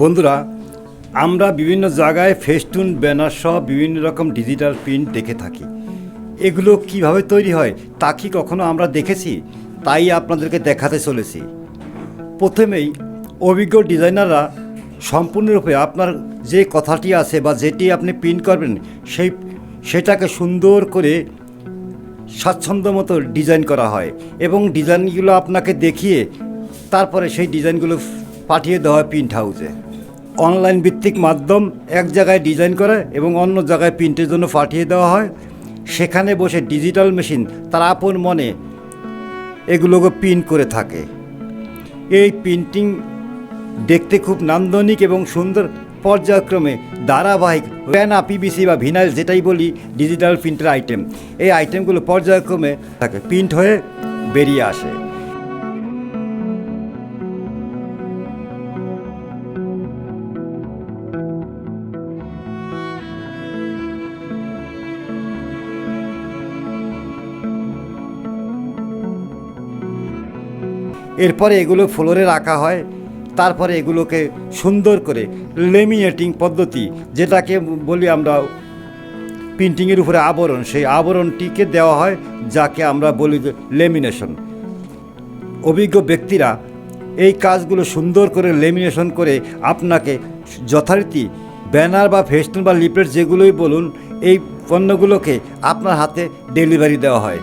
বন্ধুরা, আমরা বিভিন্ন জায়গায় ফেস্টুন ব্যানার সহ বিভিন্ন রকম ডিজিটাল প্রিন্ট দেখে থাকি। এগুলো কিভাবে তৈরি হয় তা কি কখনো আমরা দেখেছি? তাই আপনাদেরকে দেখাতে চলেছি। প্রথমেই অভিজ্ঞ ডিজাইনাররা সম্পূর্ণরূপে আপনার যে কথাটি আছে বা যেটি আপনি প্রিন্ট করবেন সেটাকে সুন্দর করে স্বাচ্ছন্দ্য মতো ডিজাইন করা হয় এবং ডিজাইনগুলো আপনাকে দেখিয়ে তারপরে সেই ডিজাইনগুলো পাঠিয়ে দেওয়া হয় প্রিন্ট হাউসে। অনলাইন ভিত্তিক মাধ্যম এক জায়গায় ডিজাইন করে এবং অন্য জায়গায় প্রিন্টের জন্য পাঠিয়ে দেওয়া হয়। সেখানে বসে ডিজিটাল মেশিন তার আপন মনে এগুলোকে প্রিন্ট করে থাকে। এই প্রিন্টিং দেখতে খুব নান্দনিক এবং সুন্দর, পর্যায়ক্রমে ধারাবাহিক প্যানা, পিভিসি বা ভিনাইল যেটাই বলি ডিজিটাল প্রিন্টের আইটেম, এই আইটেমগুলো পর্যায়ক্রমে থাকে প্রিন্ট হয়ে বেরিয়ে আসে। এরপরে এগুলো ফ্লোরে রাখা হয়। তারপরে এগুলোকে সুন্দর করে লেমিনেটিং পদ্ধতি, যেটাকে বলি আমরা প্রিন্টিংয়ের উপরে আবরণ, সেই আবরণটিকে দেওয়া হয়, যাকে আমরা বলি লেমিনেশন। অভিজ্ঞ ব্যক্তিরা এই কাজগুলো সুন্দর করে লেমিনেশন করে আপনাকে যথারীতি ব্যানার বা ফেস্টুন বা লিফলেট যেগুলোই বলুন, এই পণ্যগুলোকে আপনার হাতে ডেলিভারি দেওয়া হয়।